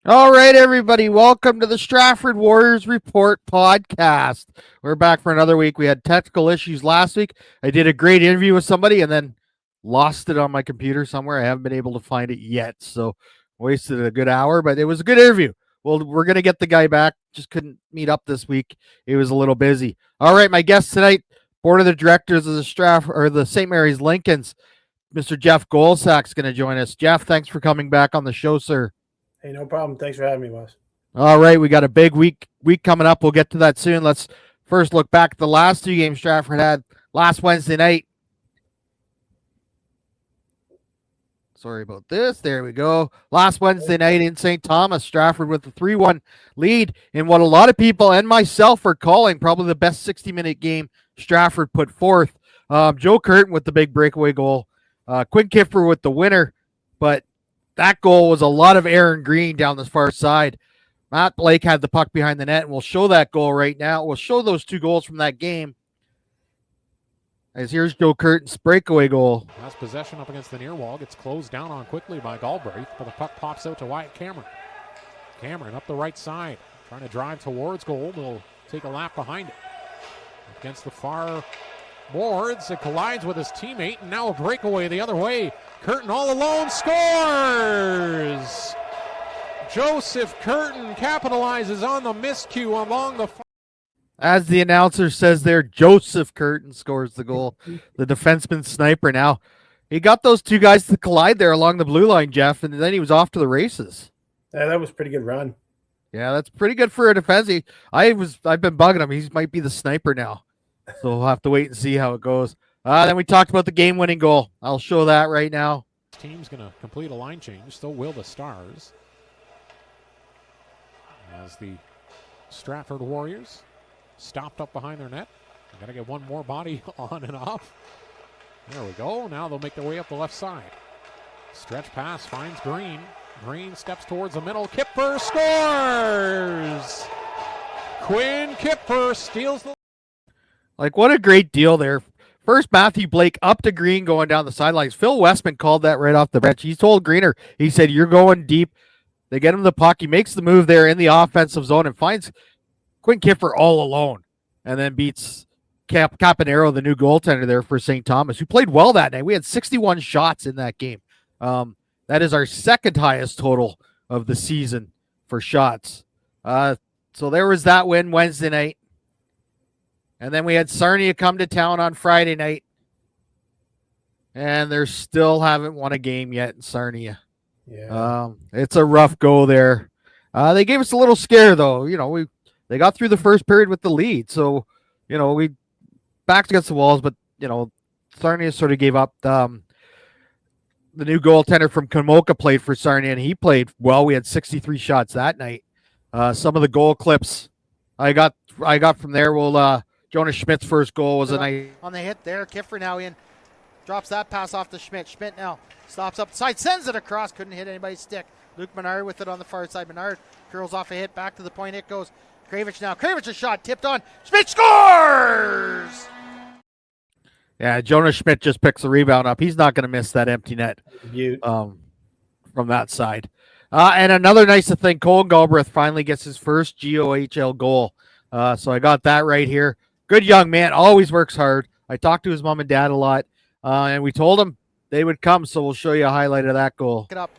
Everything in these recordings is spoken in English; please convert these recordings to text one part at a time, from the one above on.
All right, everybody, welcome to the Stratford Warriors Report podcast. We're back for another week. We had technical issues last week. I did a great interview with somebody and then lost it on my computer somewhere. I haven't been able to find it yet, so wasted a good hour, but it was a good interview. Well, we're going to get the guy back. Just couldn't meet up this week. He was a little busy. All right, my guest tonight, board of the directors of the Stratford or the St. Mary's Lincolns, Mr. Geoff Goldsack is going to join us. Geoff, thanks for coming back on the show, sir. Hey, no problem. Thanks for having me, boss. All right, we got a big week coming up. We'll get to that soon. Let's first look back at the last two games Stratford had last Wednesday night. Sorry about this. There we go. Last Wednesday night in St. Thomas, Stratford with a 3-1 lead in what a lot of people and myself are calling probably the best 60-minute game Stratford put forth. Joe Curtin with the big breakaway goal. Quinn Kiffer with the winner, but that goal was a lot of Aaron Green down the far side. Matt Blake had the puck behind the net, and we'll show that goal right now. We'll show those two goals from that game. As here's Joe Curtin's breakaway goal. Has possession up against the near wall. Gets closed down on quickly by Galbraith, but the puck pops out to Wyatt Cameron. Cameron up the right side, trying to drive towards goal. Will take a lap behind it. Against the far boards, it collides with his teammate, and now a breakaway the other way. Curtin all alone scores! Joseph Curtin capitalizes on the miscue along the... As the announcer says there, Joseph Curtin scores the goal. The defenseman sniper now. He got those two guys to collide there along the blue line, Jeff, and then he was off to the races. Yeah, that was a pretty good run. Yeah, that's pretty good for a defenseman. I've been bugging him. He might be the sniper now. So we'll have to wait and see how it goes. Then we talked about the game-winning goal. I'll show that right now. Team's going to complete a line change. So will the Stars. As the Stratford Warriors stopped up behind their net. Got to get one more body on and off. There we go. Now they'll make their way up the left side. Stretch pass finds Green. Green steps towards the middle. Kipper scores! Quinn Kipper steals the... Like, what a great deal there. First, Matthew Blake up to Green going down the sidelines. Phil Westman called that right off the bench. He told Greener, he said, you're going deep. They get him the puck. He makes the move there in the offensive zone and finds Quinn Kiffer all alone and then beats Caponero, the new goaltender there for St. Thomas, who played well that night. We had 61 shots in that game. That is our second highest total of the season for shots. So there was that win Wednesday night. And then we had Sarnia come to town on Friday night. And they still haven't won a game yet in Sarnia. Yeah. It's a rough go there. They gave us a little scare, though. You know, they got through the first period with the lead. So, you know, we backed against the walls, but, you know, Sarnia sort of gave up. The new goaltender from Kamoka played for Sarnia, and he played well. We had 63 shots that night. Some of the goal clips I got from there will Jonas Schmidt's first goal was a nice on the hit there. Kiffer now in, drops that pass off to Schmidt. Schmidt now stops up the side, sends it across, couldn't hit anybody's stick. Luke Menard with it on the far side. Menard curls off a hit, back to the point. It goes. Kravich now. Kravich's shot tipped on. Schmidt scores! Yeah, Jonas Schmidt just picks the rebound up. He's not going to miss that empty net from that side. And another nice thing, Colin Galbraith finally gets his first GOHL goal. So I got that right here. Good young man, always works hard. I talked to his mom and dad a lot, and we told him they would come, so we'll show you a highlight of that goal. Pick it up.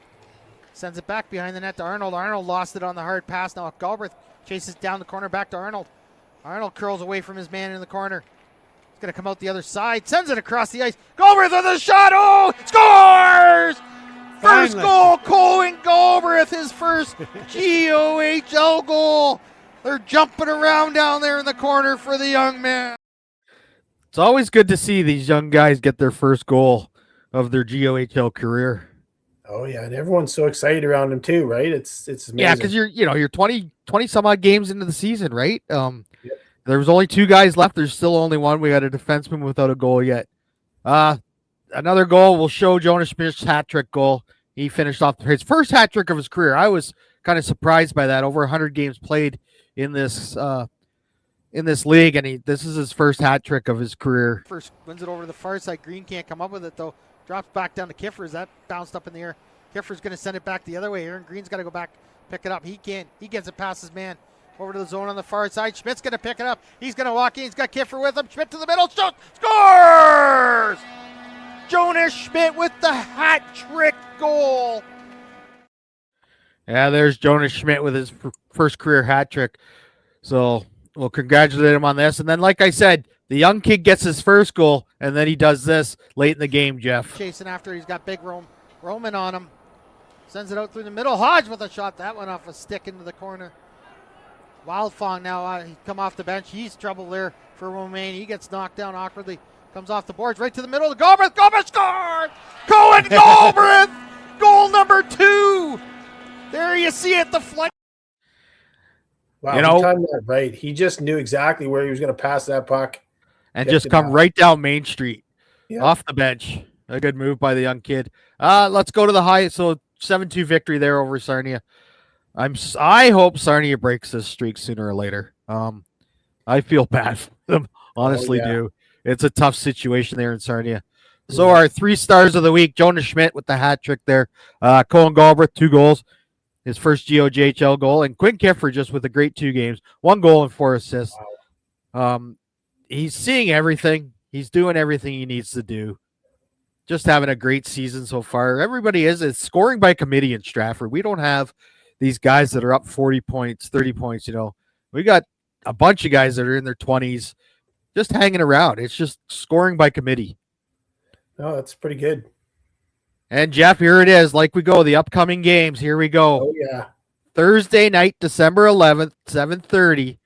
Sends it back behind the net to Arnold. Arnold lost it on the hard pass. Now Galbraith chases down the corner back to Arnold. Arnold curls away from his man in the corner. He's going to come out the other side. Sends it across the ice. Galbraith with a shot. Oh, scores! First goal, Colin Galbraith, his first GOHL goal. They're jumping around down there in the corner for the young man. It's always good to see these young guys get their first goal of their GOHL career. Oh yeah, and everyone's so excited around him too, right? It's amazing. Yeah, because you're 20 some odd games into the season, right? There was only two guys left. There's still only one. We got a defenseman without a goal yet. Another goal will show Jonas Schmidt's hat trick goal. He finished off his first hat trick of his career. I was kind of surprised by that. Over 100 games played in this league, and this is his first hat trick of his career. First wins it over to the far side. Green can't come up with it though. Drops back down to Kiffer. That bounced up in the air. Kiffer's going to send it back the other way. Aaron Green's got to go back pick it up. He can't. He gets it past his man. Over to the zone on the far side. Schmidt's going to pick it up. He's going to walk in. He's got Kiffer with him. Schmidt to the middle. Shoot! Scores! Jonas Schmidt with the hat trick goal. Yeah, there's Jonas Schmidt with his first career hat trick. So we'll congratulate him on this. And then, like I said, the young kid gets his first goal, and then he does this late in the game, Jeff. Chasing after. He's got big Roman on him. Sends it out through the middle. Hodge with a shot. That went off a stick into the corner. Wildfong now, he come off the bench. He's trouble there for Romaine. He gets knocked down awkwardly. Comes off the boards right to the middle. Galbraith scored! Cohen Galbraith! Goal number 2! There you see it, the flight. Wow, You know- he timed that right. He just knew exactly where he was going to pass that puck. And Get just the come ball. right down Main Street Yeah. off the bench. A good move by the young kid. Let's go to the high. So 7-2 victory there over Sarnia. I hope Sarnia breaks this streak sooner or later. I feel bad for them, honestly yeah. do. It's a tough situation there in Sarnia. So our 3 stars of the week, Jonas Schmidt with the hat trick there. Cohen Galbraith, 2 goals. His first GOJHL goal. And Quinn Kiffer just with a great 2 games. 1 goal and 4 assists. He's seeing everything. He's doing everything he needs to do. Just having a great season so far. Everybody is. It's scoring by committee in Stratford. We don't have these guys that are up 40 points, 30 points, We got a bunch of guys that are in their 20s just hanging around. It's just scoring by committee. No, that's pretty good. And Jeff, here it is. Like we go, the upcoming games. Here we go. Oh, yeah. Thursday night, December 11th, 7:30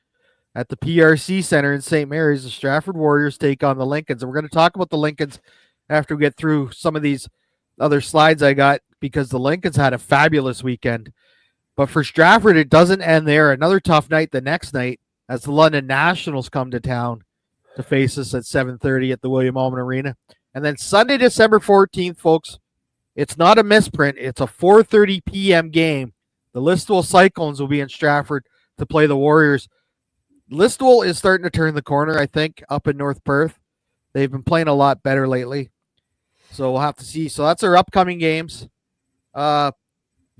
at the PRC Center in St. Mary's. The Stratford Warriors take on the Lincolns. And we're going to talk about the Lincolns after we get through some of these other slides I got, because the Lincolns had a fabulous weekend. But for Stratford, it doesn't end there. Another tough night the next night as the London Nationals come to town to face us at 7:30 at the William Allman Arena. And then Sunday, December 14th, folks, it's not a misprint. It's a 4:30 p.m. game. The Listowel Cyclones will be in Stratford to play the Warriors. Listowel is starting to turn the corner, I think, up in North Perth. They've been playing a lot better lately. So we'll have to see. So that's our upcoming games.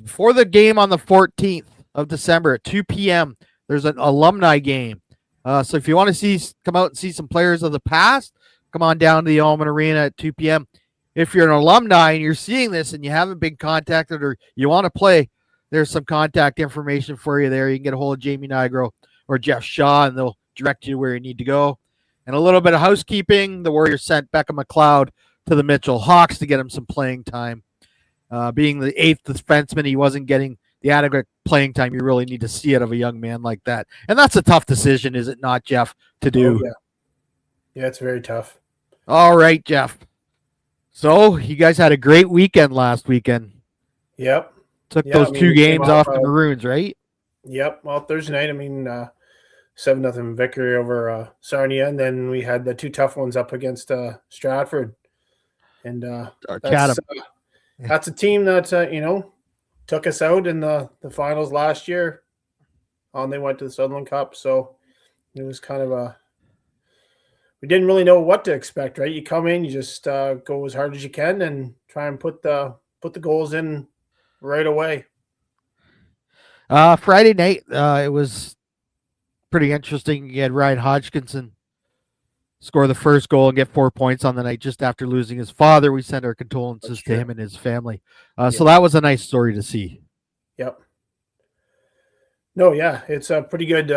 Before the game on the 14th of December at 2 p.m., there's an alumni game. So if you want to come out and see some players of the past, come on down to the Allman Arena at 2 p.m. If you're an alumni and you're seeing this and you haven't been contacted or you want to play, there's some contact information for you there. You can get a hold of Jamie Nigro or Jeff Shaw, and they'll direct you where you need to go. And a little bit of housekeeping. The Warriors sent Beckham McLeod to the Mitchell Hawks to get him some playing time. Being the 8th defenseman, he wasn't getting the adequate playing time you really need to see out of a young man like that. And that's a tough decision, is it not, Jeff, to do? Oh, yeah, it's very tough. All right, Jeff. So you guys had a great weekend last weekend. Yep. Took those 2 we came games off the Maroons, right? Yep. Well, Thursday night, 7-0 victory over Sarnia, and then we had the 2 tough ones up against Stratford. And that's a team that, took us out in the finals last year. They went to the Sutherland Cup, so it was kind of we didn't really know what to expect, right? You come in, you just go as hard as you can and try and put the goals in right away. Friday night, it was pretty interesting. You had Ryan Hodgkinson score the first goal and get 4 points on the night just after losing his father. We send our condolences to him and his family. So that was a nice story to see. Yep. No, yeah, it's a pretty good.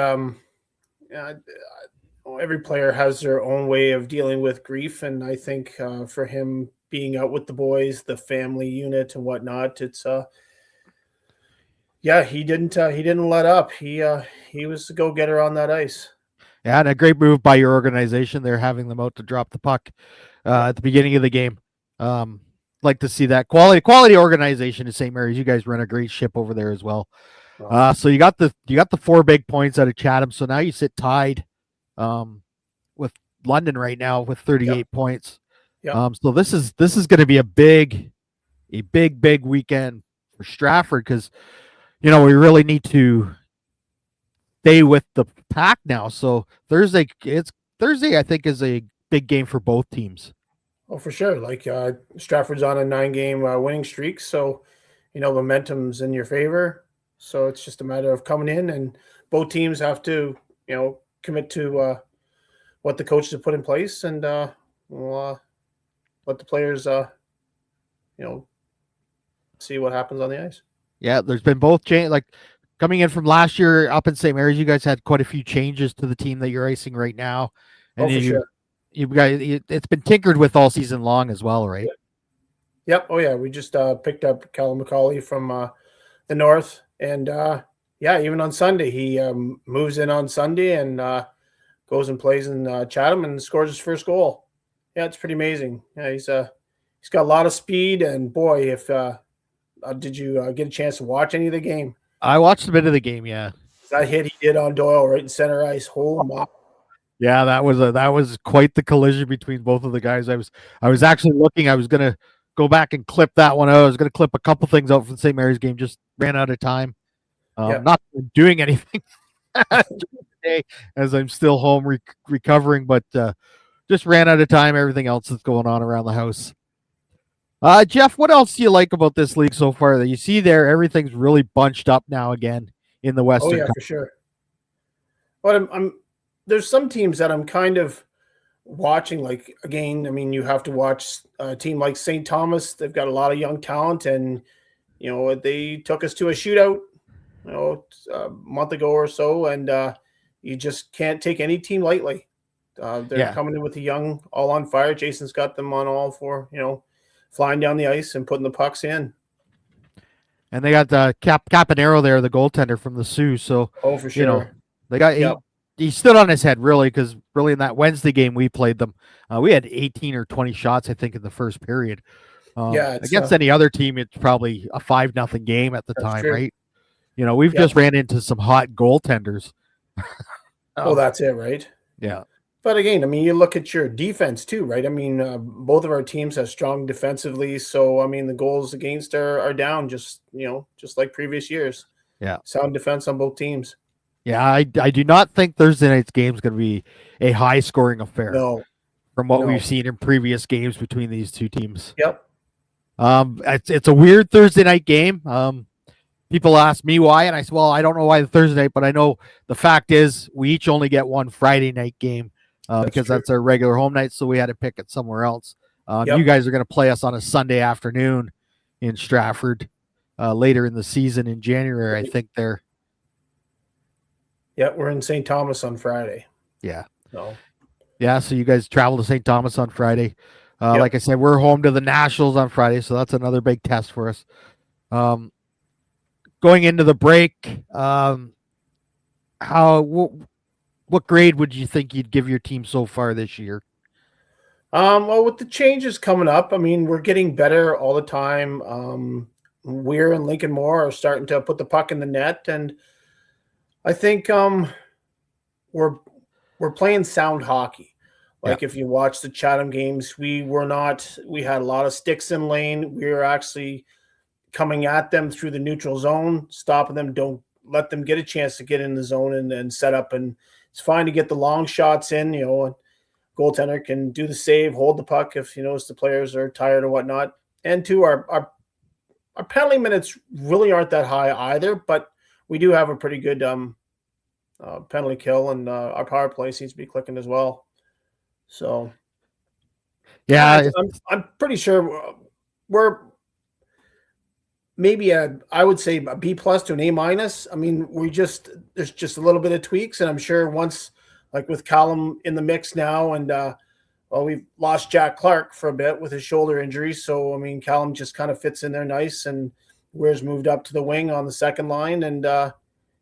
Every player has their own way of dealing with grief, and I think for him being out with the boys, the family unit and whatnot, it's he didn't let up. He was the go-getter on that ice. Yeah, and a great move by your organization. They're having them out to drop the puck at the beginning of the game. Like to see that quality organization in St. Mary's. You guys run a great ship over there as well. So you got the 4 big points out of Chatham. So now you sit tied with London right now with 38 points. Yep. So this is going to be a big weekend for Stratford, because we really need to stay with the pack now. So Thursday, I think, is a big game for both teams. Oh, for sure. Like Stratford's on a 9-game winning streak, so momentum's in your favor. So it's just a matter of coming in, and both teams have to, commit to what the coaches have put in place, and we'll let the players, see what happens on the ice. Yeah, there's been both change. Like coming in from last year up in St. Mary's, you guys had quite a few changes to the team that you're icing right now, and for sure. You guys, it's been tinkered with all season long as well, right? Yep. Oh yeah, we just picked up Callum McCauley from the north, and even on Sunday he moves in on Sunday and goes and plays in Chatham and scores his first goal. Yeah, it's pretty amazing. Yeah, he's got a lot of speed, and boy, if did you get a chance to watch any of the game? I watched a bit of the game. Yeah, that hit he did on Doyle right in center ice. Holy moly. Yeah, that was quite the collision between both of the guys. I was actually looking. I was gonna go back and clip that one out. I was gonna clip a couple things out from the St. Mary's game. Just ran out of time. Not doing anything today as I'm still home recovering, but just ran out of time. Everything else that's going on around the house. Geoff, what else do you like about this league so far? That you see there, everything's really bunched up now again in the Western. Oh yeah, for sure. But there's some teams that I'm kind of watching. Like again, I mean, you have to watch a team like St. Thomas. They've got a lot of young talent, and they took us to a shootout, a month ago or so, and you just can't take any team lightly. They're coming in with the young, all on fire. Jason's got them on all for flying down the ice and putting the pucks in. And they got Caponero there, the goaltender from the Sioux. So for sure, they got he stood on his head really, because really in that Wednesday game we played them, we had 18 or 20 shots I think in the first period. Against any other team, it's probably a 5-0 game at the time, true. Right? We've just ran into some hot goaltenders. That's it, right? Yeah. But again, I mean, you look at your defense too, right? I mean, both of our teams have strong defensively. So, I mean, the goals against are down just like previous years. Yeah. Sound defense on both teams. Yeah, I do not think Thursday night's game is going to be a high-scoring affair. No. From what we've seen in previous games between these two teams. Yep. It's a weird Thursday night game. People ask me why, and I said, well, I don't know why the Thursday night, but I know the fact is we each only get one Friday night game. Because that's our regular home night, so we had to pick it somewhere else. You guys are going to play us on a Sunday afternoon in Stratford later in the season in January, I think. There. Yeah, we're in St. Thomas on Friday. Yeah. So you guys travel to St. Thomas on Friday. Like I said, we're home to the Nationals on Friday, so that's another big test for us. Going into the break, what grade would you think you'd give your team so far this year? Well, with the changes coming up, I mean, we're getting better all the time. Weir and Lincoln Moore are starting to put the puck in the net, and I think we're playing sound hockey. Like if you watch the Chatham games, we had a lot of sticks in lane. We were actually coming at them through the neutral zone, stopping them. Don't let them get a chance to get in the zone and set up, and it's fine to get the long shots in, and goaltender can do the save, hold the puck if the players are tired or whatnot. And two, our penalty minutes really aren't that high either, but we do have a pretty good penalty kill, and our power play seems to be clicking as well. So I'm pretty sure we're maybe I would say a B+ to an A-. I mean, there's just a little bit of tweaks, and I'm sure once, like with Callum in the mix now, and we've lost Jack Clark for a bit with his shoulder injury. So, I mean, Callum just kind of fits in there nice, and Weir's moved up to the wing on the second line. And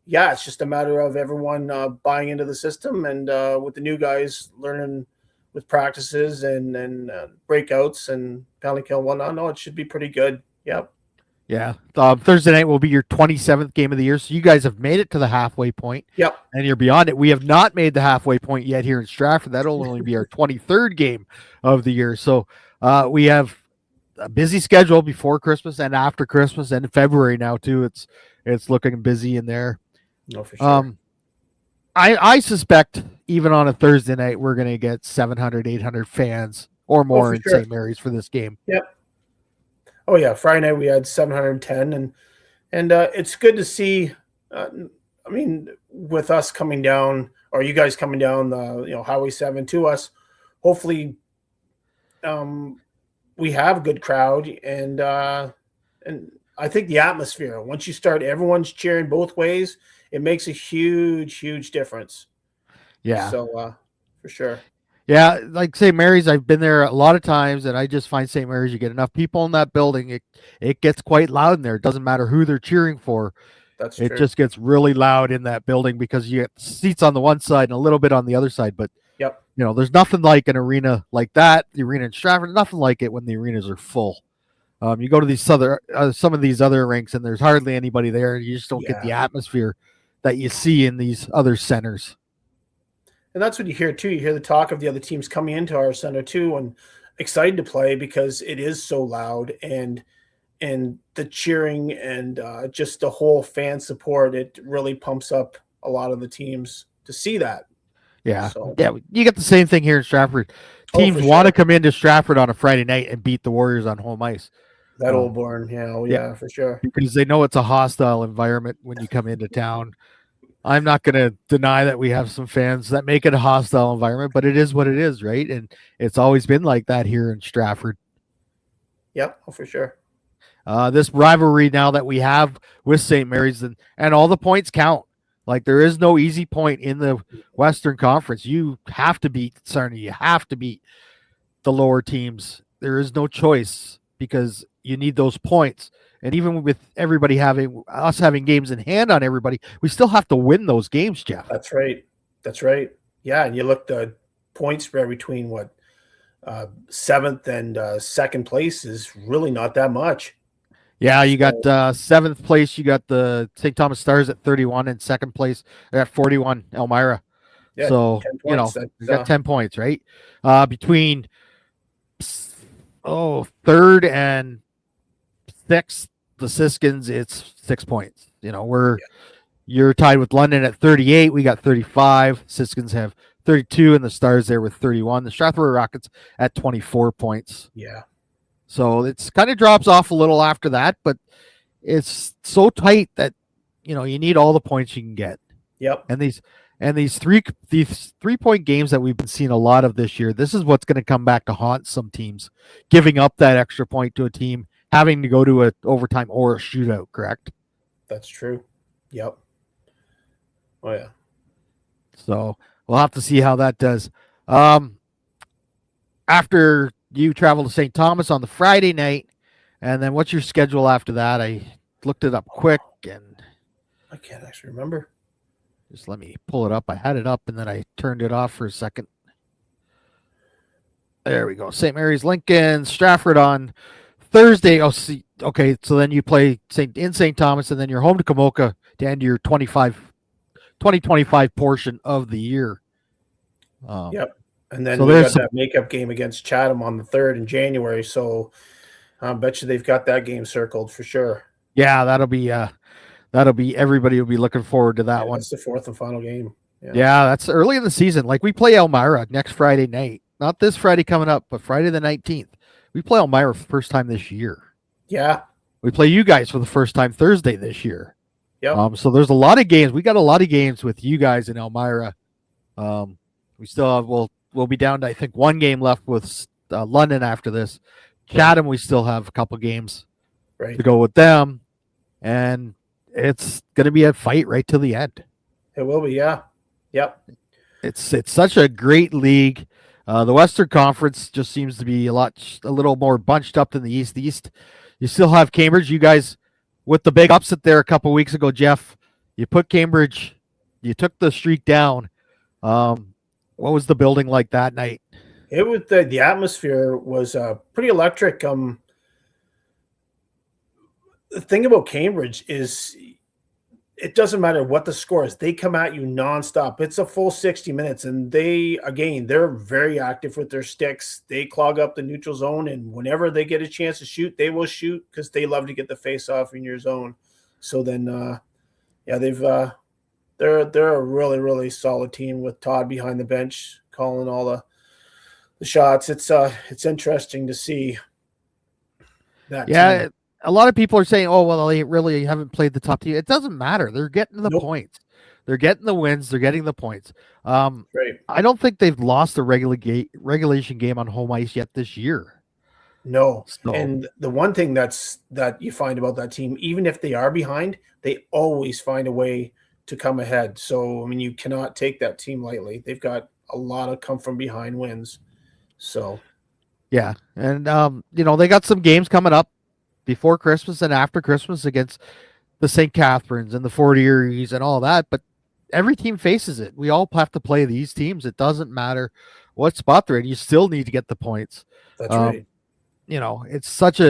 it's just a matter of everyone buying into the system, and with the new guys learning with practices and breakouts and penalty kill and whatnot. No, it should be pretty good. Yep. Yeah. Thursday night will be your 27th game of the year. So you guys have made it to the halfway point. Yep. And you're beyond it. We have not made the halfway point yet here in Stratford. That'll only be our 23rd game of the year. So we have a busy schedule before Christmas and after Christmas, and in February now too. It's looking busy in there. No, for sure. I suspect even on a Thursday night, we're going to get 700, 800 fans or more in St. Mary's for this game. Yep. Oh yeah, Friday night we had 710, And it's good to see. I mean, with us coming down, or you guys coming down the Highway 7 to us, hopefully, we have a good crowd, and I think the atmosphere. Once you start, everyone's cheering both ways. It makes a huge difference. Yeah. So for sure. Yeah, like St. Mary's, I've been there a lot of times, and I just find St. Mary's, you get enough people in that building, it gets quite loud in there. It doesn't matter who they're cheering for. That's it true. just gets really loud in that building because you get seats on the one side and a little bit on the other side. But yep, there's nothing like an arena like that. The arena in Stratford, nothing like it when the arenas are full. You go to these some of these other rinks, and there's hardly anybody there. You just don't get the atmosphere that you see in these other centers. And that's what you hear too. You hear the talk of the other teams coming into our center too, and excited to play because it is so loud, and the cheering and just the whole fan support. It really pumps up a lot of the teams to see that. Yeah, you get the same thing here in Stratford. Teams want to come into Stratford on a Friday night and beat the Warriors on home ice. That old barn, yeah, for sure. Because they know it's a hostile environment when you come into town. I'm not going to deny that we have some fans that make it a hostile environment, but it is what it is, right? And it's always been like that here in Stratford. Yep, for sure. This rivalry now that we have with St. Mary's, and all the points count. Like, there is no easy point in the Western Conference. You have to beat Sarnia. You have to beat the lower teams. There is no choice because you need those points. And even with everybody having games in hand on everybody, we still have to win those games, Geoff. That's right. Yeah, and you look the point spread between seventh and second place is really not that much. Yeah, you got seventh place. You got the St. Thomas Stars at 31, and second place at 41, Elmira. Yeah, so you got 10 points, right? Between third and sixth, the Siskins, it's 6 points. You're tied with London at 38. We got 35. Siskins have 32, and the Stars there with 31. The Stratford Rockets at 24 points. Yeah. So it's kind of drops off a little after that, but it's so tight that you need all the points you can get. Yep. And these 3-point games that we've been seeing a lot of this year, this is what's going to come back to haunt some teams, giving up that extra point to a team, having to go to an overtime or a shootout, correct? That's true. Yep. Oh, yeah. So we'll have to see how that does. After you travel to St. Thomas on the Friday night, and then what's your schedule after that? I looked it up quick, and I can't actually remember. Just let me pull it up. I had it up, and then I turned it off for a second. There we go. St. Mary's Lincoln, Stratford on Thursday. Okay, so then you play in St. Thomas, and then you're home to Kamoka to end your 2025 portion of the year. Yep. And then we got that makeup game against Chatham on the 3rd in January. So I bet you they've got that game circled for sure. Yeah, that'll be everybody will be looking forward to that one. That's the 4th and final game. Yeah, that's early in the season. Like, we play Elmira next Friday night. Not this Friday coming up, but Friday the 19th. We play Elmira for the first time this year. Yeah. We play you guys for the first time Thursday this year. Yep. So there's a lot of games. We got a lot of games with you guys in Elmira. We still have, we'll be down to, I think, one game left with London after this. Chatham, we still have a couple games to go with them. And it's going to be a fight right to the end. It will be, yeah. Yep. It's such a great league. The Western Conference just seems to be a little more bunched up than the East. The East, you still have Cambridge. You guys, with the big upset there a couple weeks ago, Geoff, you put Cambridge, you took the streak down. What was the building like that night? It was the atmosphere was pretty electric. The thing about Cambridge is it doesn't matter what the score is. They come at you nonstop. It's a full 60 minutes, and they're very active with their sticks. They clog up the neutral zone, and whenever they get a chance to shoot, they will shoot because they love to get the face off in your zone. So then, they're a really, really solid team with Todd behind the bench calling all the shots. It's interesting to see that. Yeah, a lot of people are saying, "Oh, well, they really haven't played the top team." It doesn't matter. They're getting the points. They're getting the wins. They're getting the points. Right. I don't think they've lost a regulation game on home ice yet this year. No. So, and the one thing that you find about that team, even if they are behind, they always find a way to come ahead. So, I mean, you cannot take that team lightly. They've got a lot of come from behind wins. So, yeah. And, they got some games coming up before Christmas and after Christmas against the St. Catharines and the Fort Eries and all that. But every team faces it. We all have to play these teams. It doesn't matter what spot they're in. You still need to get the points. that's right. It's such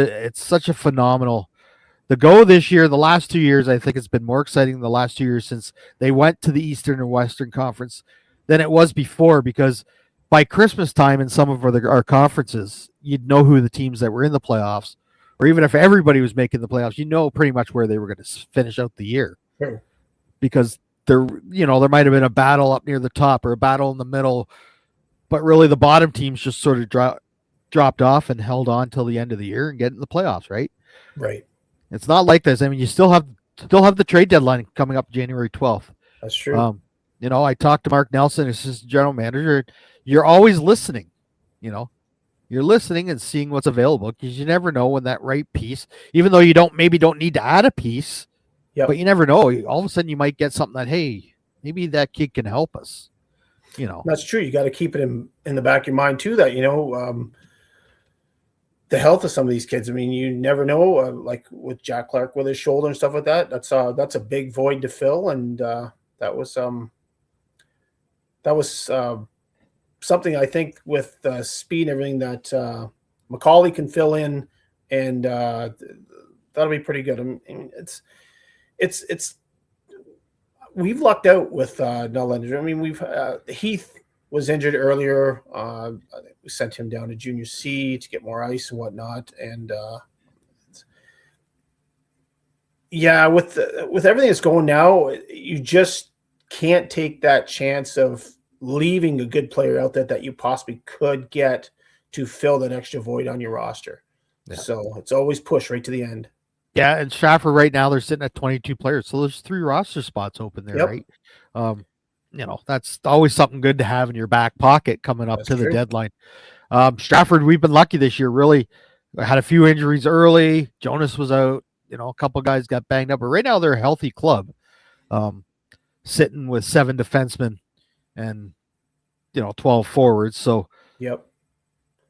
a phenomenal. The Go this year, the last 2 years, I think it's been more exciting the last 2 years since they went to the Eastern and Western Conference than it was before, because by Christmas time in some of our conferences, you'd know who the teams that were in the playoffs, or even if everybody was making the playoffs, pretty much where they were going to finish out the year. Sure. Because there might have been a battle up near the top or a battle in the middle, but really the bottom teams just sort of dropped off and held on till the end of the year and get in the playoffs, right? Right. It's not like this. I mean, you still have the trade deadline coming up January 12th. That's true. I talked to Mark Nelson, assistant general manager. You're always listening. You're listening and seeing what's available, because you never know when that right piece, even though you don't need to add a piece, but you never know. All of a sudden you might get something that, hey, maybe that kid can help us. That's true. You got to keep it in the back of your mind too, that, the health of some of these kids. I mean, you never know, like with Jack Clark with his shoulder and stuff like that. That's a big void to fill. And that was something, I think, with speed and everything that Macaulay can fill in, and that'll be pretty good. I mean, it's we've lucked out with Null injury. I mean, we've Heath was injured earlier. We sent him down to Junior C to get more ice and whatnot, and with everything that's going now, you just can't take that chance of leaving a good player out there that you possibly could get to fill that extra void on your roster. Yeah. So it's always push right to the end. Yeah, and Stratford right now, they're sitting at 22 players, so there's 3 roster spots open there, right? That's always something good to have in your back pocket coming up to the deadline. Stratford, we've been lucky this year, really. Had a few injuries early. Jonas was out. A couple guys got banged up, but right now they're a healthy club, sitting with 7 defensemen and 12 forwards. So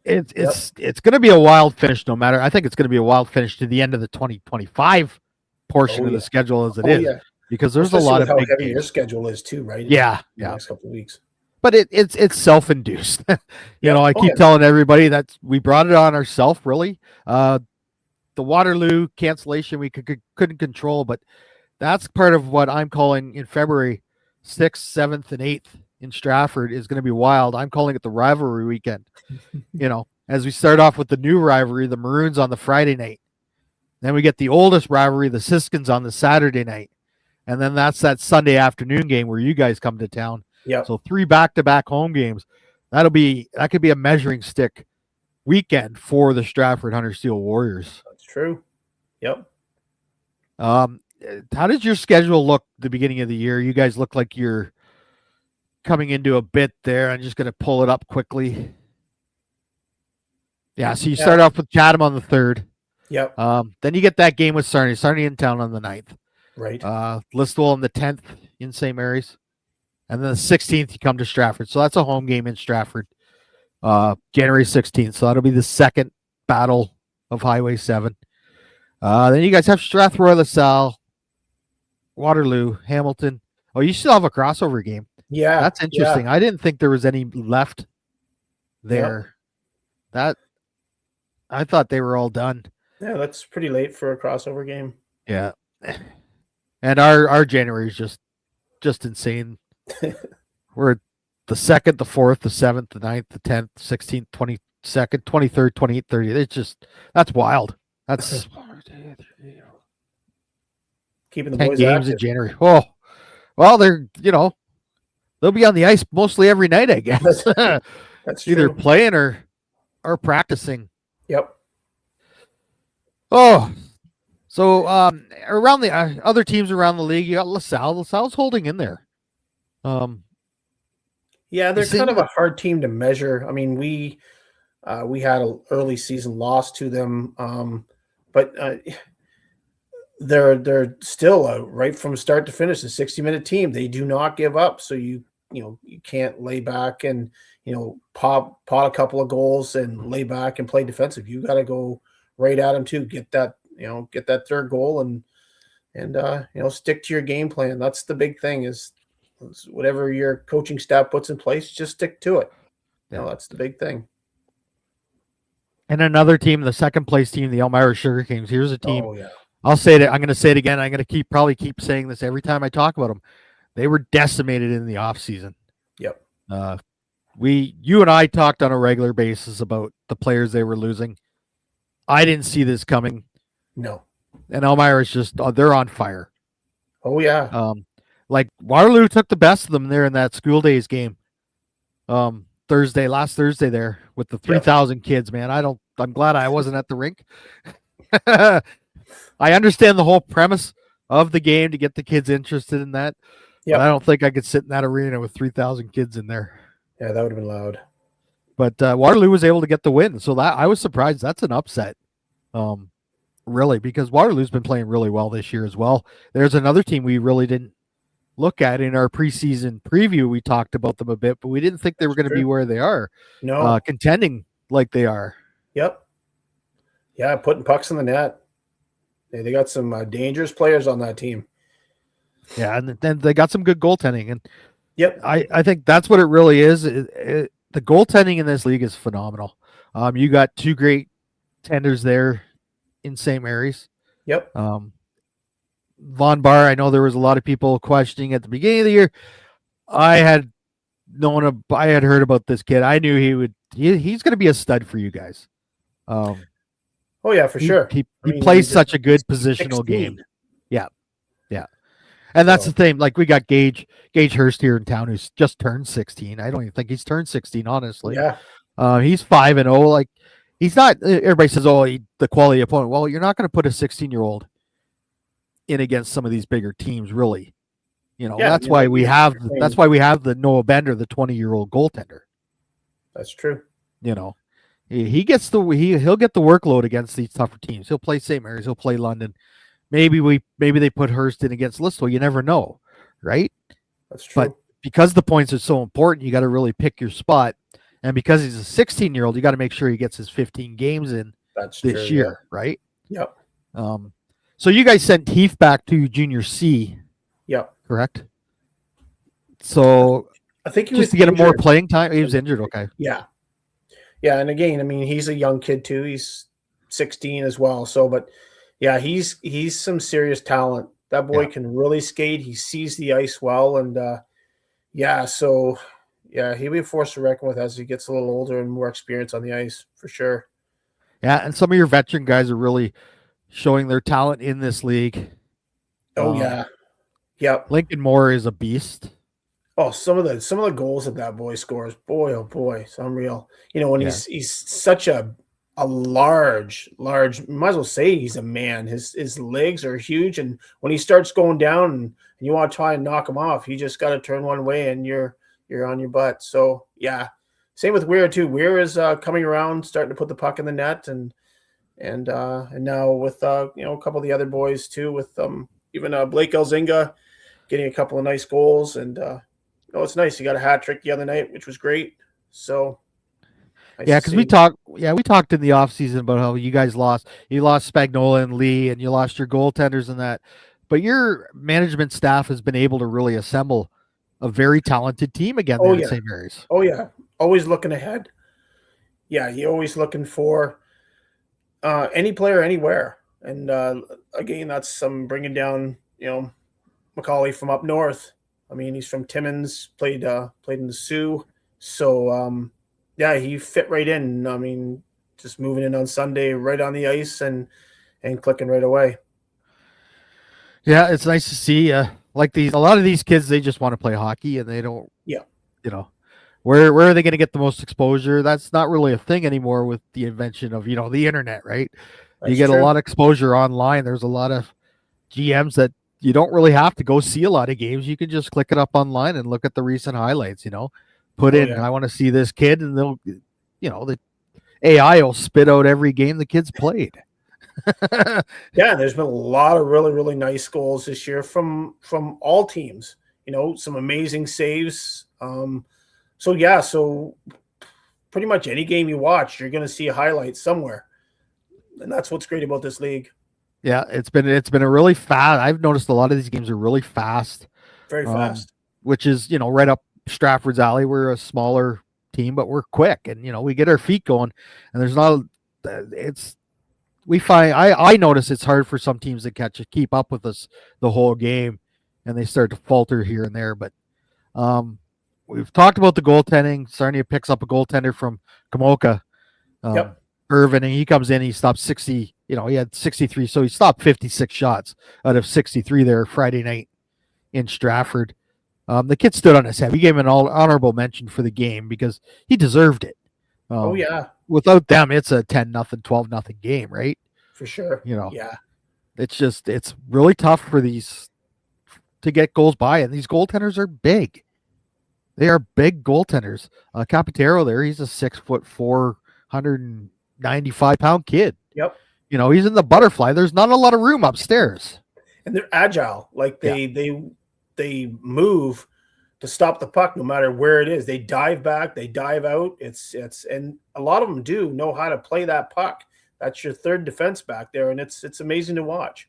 it's going to be a wild finish. I think it's going to be a wild finish to the end of the 2025 portion of the schedule as it is. Yeah. Because there's especially a lot of how big heavy games. Your schedule is too, right? Yeah, the next couple of weeks. But it's self-induced. I keep telling everybody that we brought it on ourselves. Really, the Waterloo cancellation we couldn't control, but that's part of what I'm calling in February 6th, 7th, and 8th in Stratford is going to be wild. I'm calling it the rivalry weekend. As we start off with the new rivalry, the Maroons on the Friday night, then we get the oldest rivalry, the Siskins, on the Saturday night. And then that's that Sunday afternoon game where you guys come to town. Yeah. So 3 back-to-back home games. That could be a measuring stick weekend for the Stratford Hunter Steel Warriors. That's true. Yep. How does your schedule look at the beginning of the year? You guys look like you're coming into a bit there. I'm just going to pull it up quickly. Yeah, so you start off with Chatham on the 3rd. Yep. Then you get that game with Sarnia. Sarnia in town on the 9th. Right. Listowel on the 10th in St. Mary's. And then the 16th, you come to Stratford. So that's a home game in Stratford, January 16th. So that'll be the second battle of Highway 7. Then you guys have Strathroy, LaSalle, Waterloo, Hamilton. Oh, you still have a crossover game. Yeah. That's interesting. I didn't think there was any left there. Yep. I thought they were all done. Yeah, that's pretty late for a crossover game. Yeah. And our January is just insane. We're the 2nd, the 4th, the 7th, the 9th, the 10th, 16th, 22nd, 23rd, 28th, 30th. That's wild. That's keeping the 10 boys games active. in January. Oh, well, they'll be on the ice mostly every night, I guess. That's either true. playing or practicing. Yep. Oh, So around the other teams around the league, you got LaSalle. LaSalle's holding in there. Yeah, they're kind of a hard team to measure. I mean, we had an early season loss to them, but they're still right from start to finish a 60-minute team. They do not give up. So you can't lay back and pot a couple of goals and lay back and play defensive. You got to go right at them too. Get that third goal and stick to your game plan. That's the big thing is whatever your coaching staff puts in place, just stick to it. That's the big thing. And another team, the second place team, the Elmira Sugar Kings. Here's a team. Oh yeah. I'll say it. I'm going to say it again. I'm going to probably keep saying this every time I talk about them. They were decimated in the off season. Yep. You and I talked on a regular basis about the players they were losing. I didn't see this coming. No. And Elmira is just they're on fire. Oh yeah. Like Waterloo took the best of them there in that school days game. Last Thursday there with the 3,000 kids, man. I'm glad I wasn't at the rink. I understand the whole premise of the game to get the kids interested in that. But I don't think I could sit in that arena with 3,000 kids in there. Yeah, that would have been loud. But Waterloo was able to get the win. So that I was surprised. That's an upset. Really, because Waterloo's been playing really well this year as well. There's another team we really didn't look at in our preseason preview. We talked about them a bit, but we didn't think they were going to be where they are. No. Contending like they are. Yep. Yeah, putting pucks in the net. They got some dangerous players on that team. Yeah, and then they got some good goaltending. And yep, I think that's what it really is. The goaltending in this league is phenomenal. You got two great tenders there in St. Mary's. Yep. Von Barr, I know there was a lot of people questioning at the beginning of the year. I had heard about this kid. I knew he's going to be a stud for you guys. Oh yeah, for sure. He plays such a good positional 16. game. Yeah. And that's the thing. Like we got Gage Hurst here in town, who's just turned 16. I don't even think he's turned 16, honestly. Yeah. He's 5-0. Like he's not. Everybody says, "Oh, the quality opponent." Well, you're not going to put a 16-year-old in against some of these bigger teams, really. That's why we have the Noah Bender, the 20-year-old goaltender. That's true. He gets he'll get the workload against these tougher teams. He'll play St. Mary's. He'll play London. Maybe they put Hurst in against Listowel. You never know, right? That's true. But because the points are so important, you got to really pick your spot. And because he's a 16-year-old, you got to make sure he gets his 15 games in this year, right? Yep. So you guys sent Heath back to Junior C. Yep. Correct. So I think he just was to get him injured. more playing time. He was injured. Okay. Yeah. Yeah, and again, I mean, he's a young kid too. He's 16 as well. So, but yeah, he's some serious talent. That boy can really skate. He sees the ice well, and he'll be a force to reckon with as he gets a little older and more experience on the ice for sure. Yeah, and some of your veteran guys are really showing their talent in this league. Oh yeah. Yep. Lincoln Moore is a beast. Oh, some of the goals that boy scores, boy, oh boy, it's unreal. When he's such a large, might as well say he's a man. His legs are huge, and when he starts going down and you want to try and knock him off, you just got to turn one way and you're on your butt. So yeah, same with Weir too. Weir is coming around, starting to put the puck in the net, and now with a couple of the other boys too, with even Blake Elzinga getting a couple of nice goals, and it's nice. He got a hat trick the other night, which was great. So because we talked in the offseason about how you guys lost Spagnola and Lee, and you lost your goaltenders and that, but your management staff has been able to really assemble a very talented team again there at St. Mary's. Oh yeah, always looking ahead. Yeah, you're always looking for any player anywhere, and again, that's some bringing down Macaulay from up north. I mean, he's from Timmins, played in the Sioux, so he fit right in. I mean, just moving in on Sunday, right on the ice, and clicking right away. Yeah, it's nice to see. A lot of these kids, they just want to play hockey, and they don't. Yeah. Where are they going to get the most exposure? That's not really a thing anymore with the invention of the internet, right? You get a lot of exposure online. There's a lot of GMs that you don't really have to go see a lot of games. You can just click it up online and look at the recent highlights, put I want to see this kid, and they'll, the AI will spit out every game the kid's played. Yeah, there's been a lot of really, really nice goals this year from all teams. Some amazing saves. So pretty much any game you watch, you're going to see a highlight somewhere, and that's what's great about this league. Yeah, it's been a really fast. I've noticed a lot of these games are really fast, very fast, which is right up Stratford's alley. We're a smaller team, but we're quick, and we get our feet going. And there's not. I notice it's hard for some teams to keep up with us the whole game, and they start to falter here and there. But we've talked about the goaltending. Sarnia picks up a goaltender from Kamoka. Yep. Irvin, and he comes in, he stopped 60, he had 63, so he stopped 56 shots out of 63 there Friday night in Stratford. The kid stood on his head. We gave him an honorable mention for the game because he deserved it. Without them, it's a 10-0, 12-0 game, right? For sure. Yeah. It's really tough for these to get goals by, and these goaltenders are big. They are big goaltenders. Capitero there, he's a 6'4", 195-pound kid. Yep. He's in the butterfly. There's not a lot of room upstairs. And they're agile. Like they move to stop the puck no matter where it is. They dive back, they dive out. It's and a lot of them do know how to play that puck. That's your third defense back there, and it's amazing to watch.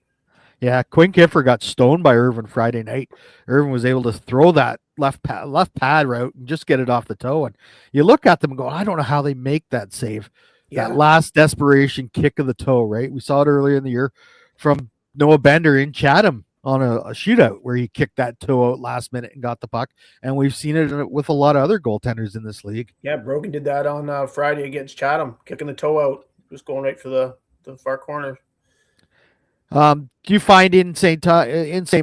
Yeah, Quinn Kiffer got stoned by Irvin Friday night. Irvin was able to throw that left pad route and just get it off the toe. And you look at them and go, I don't know how they make that save. Yeah. That last desperation kick of the toe, right? We saw it earlier in the year from Noah Bender in Chatham on a shootout where he kicked that toe out last minute and got the puck. And we've seen it with a lot of other goaltenders in this league. Yeah, Brogan did that on Friday against Chatham, kicking the toe out. Just going right for the far corner. Do you find in St.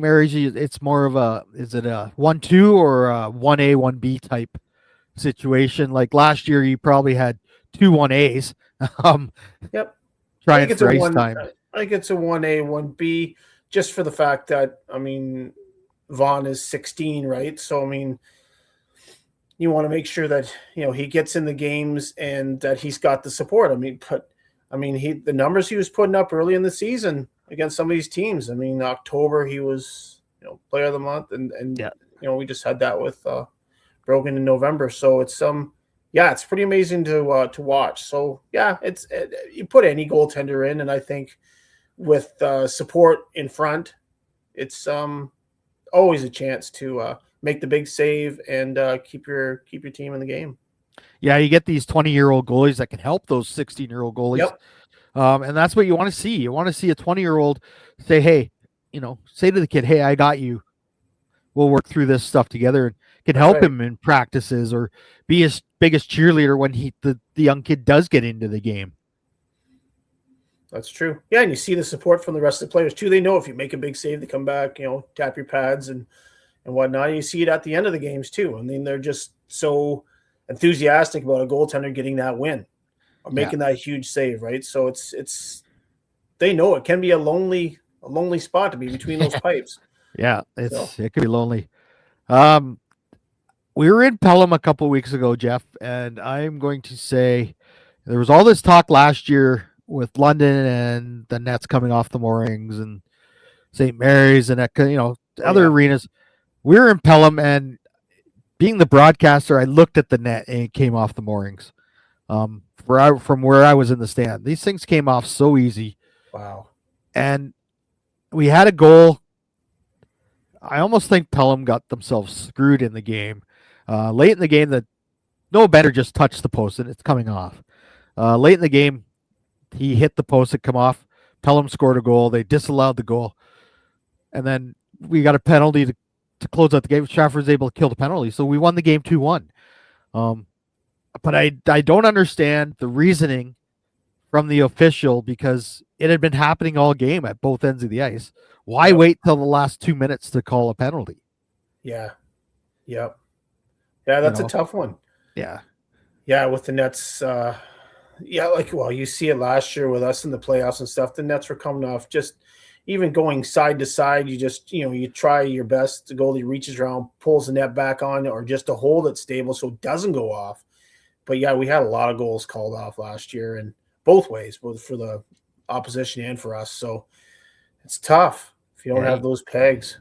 Mary's it's more of is it a 1-2 or a 1A 1B type situation? Like last year, you probably had 2 1As. Yep. Trying for ice time. I think it's a 1A 1B just for the fact that Vaughn is 16, right? So you want to make sure that he gets in the games and that he's got the support. The numbers he was putting up early in the season against some of these teams. October he was player of the month, and we just had that with Brogan in November. So it's it's pretty amazing to watch. So you put any goaltender in, and I think with support in front, it's always a chance to make the big save and keep your team in the game. Yeah, you get these 20-year-old goalies that can help those 16-year-old goalies. Yep. And that's what you want to see. You want to see a 20-year-old say, hey, say to the kid, hey, I got you. We'll work through this stuff together, and can help him in practices or be his biggest cheerleader when the young kid does get into the game. That's true. Yeah, and you see the support from the rest of the players too. They know if you make a big save, they come back, tap your pads and whatnot. And you see it at the end of the games too. They're just so enthusiastic about a goaltender getting that win or making that huge save, right? So it's they know it can be a lonely spot to be between those pipes. Yeah, it could be lonely. We were in Pelham a couple of weeks ago, Geoff, and I'm going to say there was all this talk last year with London and the Nets coming off the moorings and St. Mary's and other arenas. We were in Pelham, and being the broadcaster, I looked at the net and it came off the moorings. From where I was in the stand, these things came off so easy. Wow! And we had a goal. I almost think Pelham got themselves screwed in the game. Late in the game, that Noah Bender just touched the post and it's coming off. Late in the game, he hit the post, it come off. Pelham scored a goal. They disallowed the goal. And then we got a penalty to close out the game. Stratford was able to kill the penalty. So we won the game 2-1. But I don't understand the reasoning from the official because it had been happening all game at both ends of the ice. Why wait till the last 2 minutes to call a penalty? Yeah. Yep. Yeah, that's a tough one. Yeah. Yeah, with the Nets, Yeah, you see it last year with us in the playoffs and stuff. The nets were coming off, just even going side to side. You try your best. The goalie reaches around, pulls the net back on, or just to hold it stable so it doesn't go off. But yeah, we had a lot of goals called off last year, and both ways, both for the opposition and for us. So it's tough if you don't have those pegs.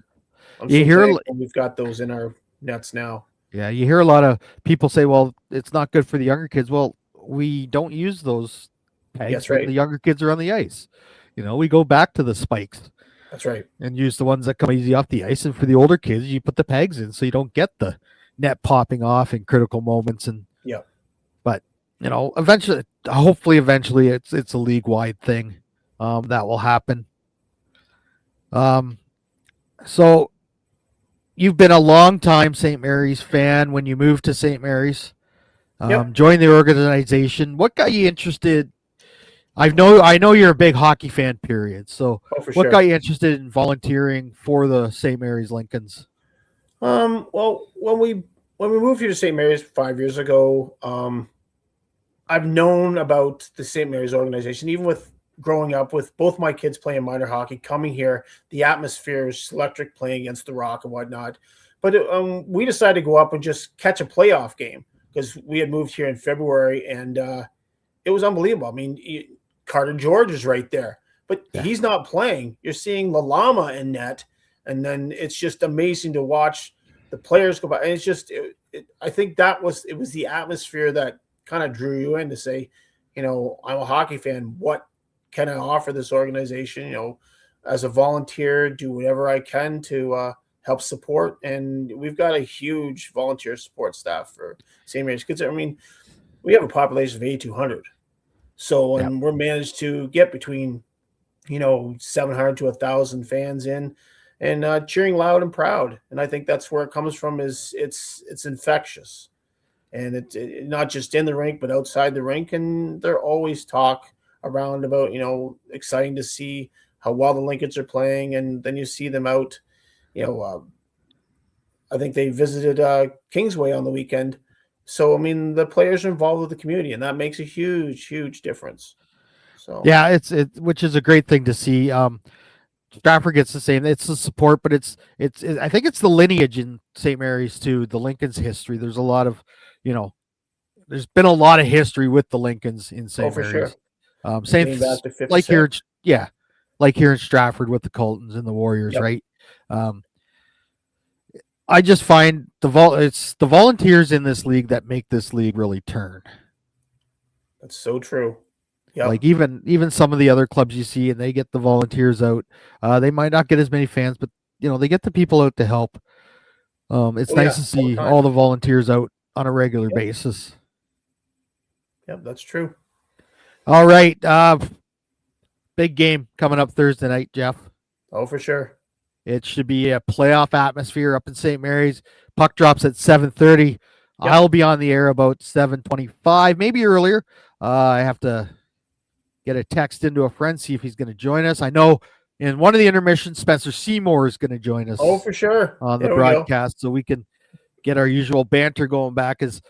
We've got those in our nets now. Yeah, you hear a lot of people say, well, it's not good for the younger kids. Well, we don't use those pegs. That's right. The younger kids are on the ice. We go back to the spikes. That's right. And use the ones that come easy off the ice. And for the older kids, you put the pegs in so you don't get the net popping off in critical moments. And yeah. But, eventually it's a league-wide thing that will happen. So you've been a long time St. Mary's fan. When you moved to St. Mary's, joined the organization. What got you interested? I know you're a big hockey fan, period. So what got you interested in volunteering for the St. Mary's Lincolns? Well, when we moved here to St. Mary's 5 years ago, I've known about the St. Mary's organization, even with growing up with both my kids playing minor hockey, coming here, the atmosphere is electric, playing against the Rock and whatnot. But we decided to go up and just catch a playoff game because we had moved here in February, and it was unbelievable. I mean, Carter George is right there, but he's not playing. You're seeing Lalama in net, and then it's just amazing to watch the players go by. And it's just, I think it was the atmosphere that kind of drew you in to say, I'm a hockey fan. What can I offer this organization? As a volunteer, do whatever I can to help support. And we've got a huge volunteer support staff for St. Mary's Kids. I mean, we have a population of 8,200. So, and we're managed to get between, 700 to 1,000 fans in and cheering loud and proud. And I think that's where it comes from is it's infectious. And it's not just in the rink, but outside the rink. And there always talk around about, exciting to see how well the Lincolns are playing. And then you see them out, I think they visited Kingsway on the weekend. So, I mean, the players are involved with the community, and that makes a huge, huge difference. So, yeah, it's which is a great thing to see. Stratford gets the same. It's the support, but it's I think it's the lineage in St. Mary's too. The Lincolns history. There's a lot of, there's been a lot of history with the Lincolns in St. Mary's. Sure. Same like here, like here in Stratford with the Coltons and the Warriors, right? I just find it's the volunteers in this league that make this league really turn. That's so true. Yeah. Like even some of the other clubs you see, and they get the volunteers out. They might not get as many fans, but they get the people out to help. It's nice to see all the volunteers out on a regular basis. Yep, that's true. All right. Big game coming up Thursday night, Jeff. Oh, for sure. It should be a playoff atmosphere up in St. Mary's. Puck drops at 7:30. Yep. I'll be on the air about 7:25, maybe earlier. I have to get a text into a friend, see if he's going to join us. I know in one of the intermissions, Spencer Seymour is going to join us. Oh, for sure. On the broadcast, so we can get our usual banter going back. Is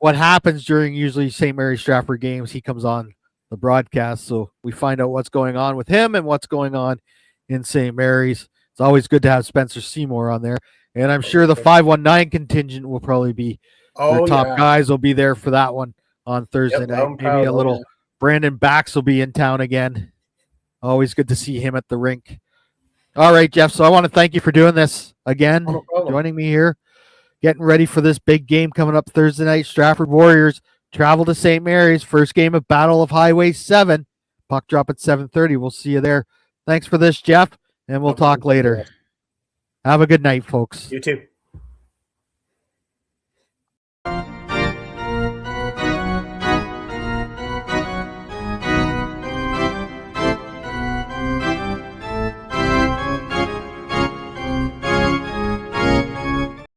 what happens during usually St. Mary's Stratford games. He comes on the broadcast, so we find out what's going on with him and what's going on in St. Mary's. It's always good to have Spencer Seymour on there, and I'm sure the 519 contingent will probably be their top guys will be there for that one on Thursday night. Maybe a little Brandon Bax will be in town again. Always good to see him at the rink. All right, Jeff. So I want to thank you for doing this again, joining me here, getting ready for this big game coming up Thursday night. Stratford Warriors travel to St. Mary's. First game of Battle of Highway 7. Puck drop at 7:30. We'll see you there. Thanks for this, Jeff, and we'll talk later. Have a good night, folks. You too.